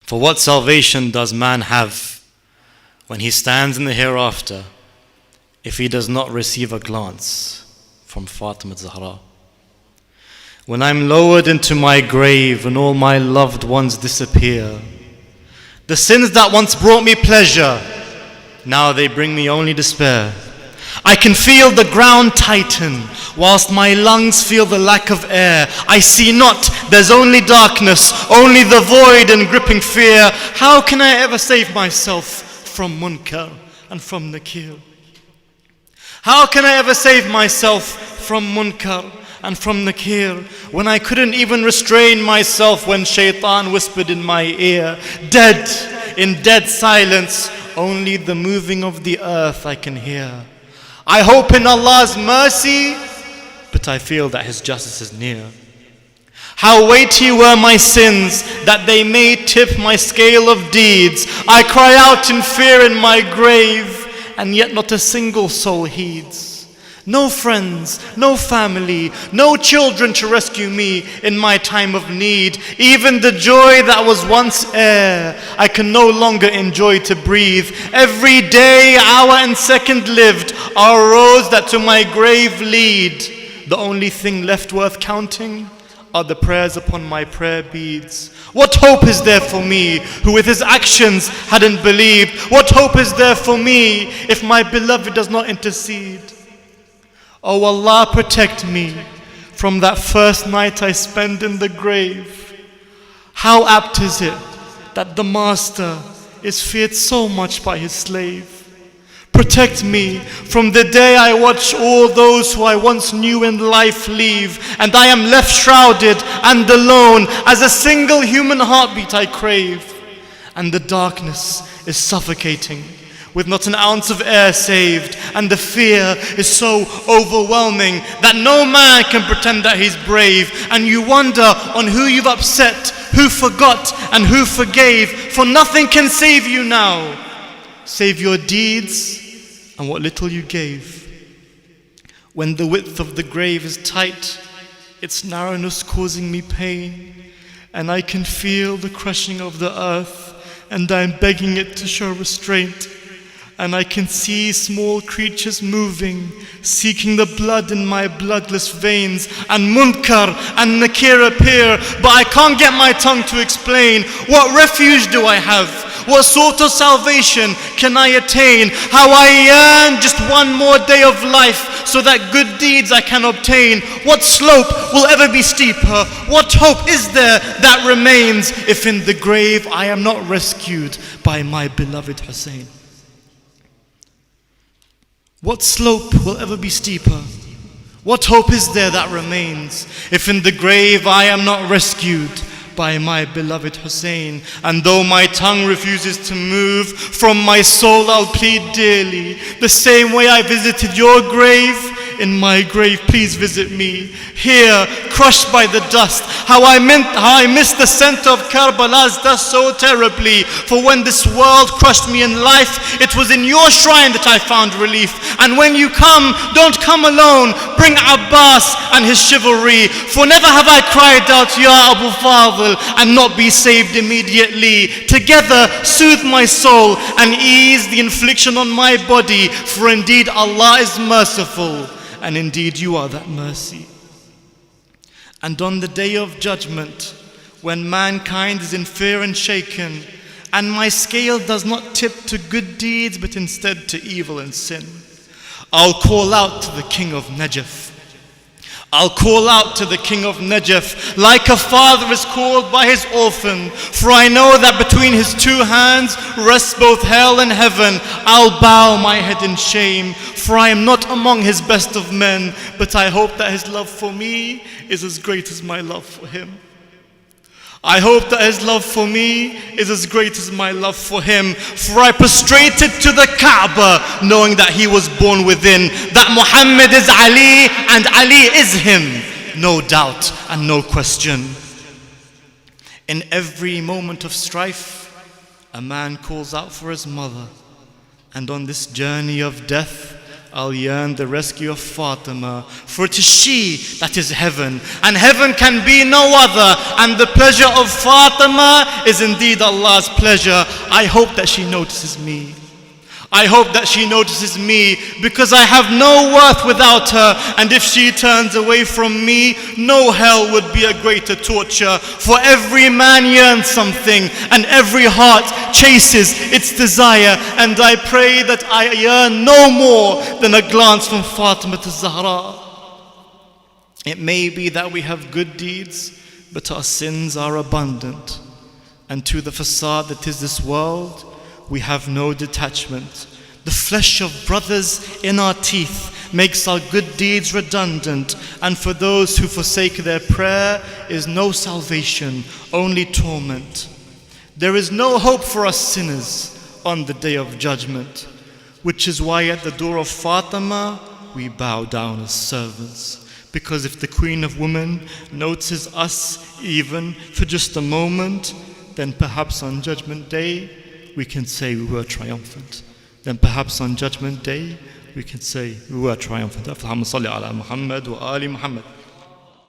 For what salvation does man have when he stands in the hereafter if he does not receive a glance from Fatima Zahra? When I'm lowered into my grave and all my loved ones disappear, the sins that once brought me pleasure, now they bring me only despair. I can feel the ground tighten, whilst my lungs feel the lack of air. I see not, there's only darkness, only the void and gripping fear. How can I ever save myself from Munkar and from Nakeer? How can I ever save myself from Munkar and from Nakeer when I couldn't even restrain myself when Shaytaan whispered in my ear? Dead, in dead silence, only the moving of the earth I can hear. I hope in Allah's mercy, but I feel that His justice is near. How weighty were my sins that they may tip my scale of deeds. I cry out in fear in my grave, and yet not a single soul heeds. No friends, no family, no children to rescue me in my time of need. Even the joy that was once air, I can no longer enjoy to breathe. Every day, hour and second lived are roads that to my grave lead. The only thing left worth counting are the prayers upon my prayer beads. What hope is there for me who with his actions hadn't believed? What hope is there for me if my beloved does not intercede? Oh Allah, protect me from that first night I spend in the grave. How apt is it that the master is feared so much by his slave. Protect me from the day I watch all those who I once knew in life leave, and I am left shrouded and alone as a single human heartbeat I crave. And the darkness is suffocating with not an ounce of air saved, and the fear is so overwhelming that no man can pretend that he's brave. And you wonder on who you've upset, who forgot and who forgave, for nothing can save you now save your deeds and what little you gave. When the width of the grave is tight, its narrowness causing me pain, and I can feel the crushing of the earth, and I'm begging it to show restraint. And I can see small creatures moving, seeking the blood in my bloodless veins, and Munkar and Nakeer appear, but I can't get my tongue to explain. What refuge do I have? What sort of salvation can I attain? How I yearn just one more day of life so that good deeds I can obtain. What slope will ever be steeper? What hope is there that remains if in the grave I am not rescued by my beloved Hussein? What slope will ever be steeper? What hope is there that remains if in the grave I am not rescued by my beloved Hussein? And though my tongue refuses to move, from my soul I'll plead dearly. The same way I visited your grave, in my grave please visit me. Here, crushed by the dust, how I missed the scent of Karbala's dust so terribly. For when this world crushed me in life, it was in your shrine that I found relief. And when you come, don't come alone. Bring Abbas and his chivalry. For never have I cried out, Ya Abu Fadl, and not be saved immediately. Together, soothe my soul and ease the infliction on my body. For indeed Allah is merciful, and indeed you are that mercy. And on the day of judgment, when mankind is in fear and shaken, and my scale does not tip to good deeds but instead to evil and sin, I'll call out to the king of Najaf. I'll call out to the king of Najaf, like a father is called by his orphan. For I know that between his two hands rests both hell and heaven. I'll bow my head in shame, for I am not among his best of men, but I hope that his love for me is as great as my love for him. I hope that his love for me is as great as my love for him. For I prostrated to the Kaaba, knowing that he was born within, that Muhammad is Ali and Ali is him. No doubt and no question. In every moment of strife, a man calls out for his mother. And on this journey of death, I'll yearn the rescue of Fatima, for it is she that is heaven, and heaven can be no other, and the pleasure of Fatima is indeed Allah's pleasure. I hope that she notices me. I hope that she notices me, because I have no worth without her, and if she turns away from me, no hell would be a greater torture. For every man yearns something, and every heart chases its desire, and I pray that I yearn no more than a glance from Fatima Zahra. It may be that we have good deeds, but our sins are abundant, and to the facade that is this world, we have no detachment. The flesh of brothers in our teeth makes our good deeds redundant, and for those who forsake their prayer is no salvation, only torment. There is no hope for us sinners on the day of judgment, which is why at the door of Fatima we bow down as servants. Because if the Queen of Women notices us even for just a moment, then perhaps on Judgment Day we can say we were triumphant. Then perhaps on Judgment Day we can say we were triumphant. Allahumma salli ala Muhammad wa ali Muhammad.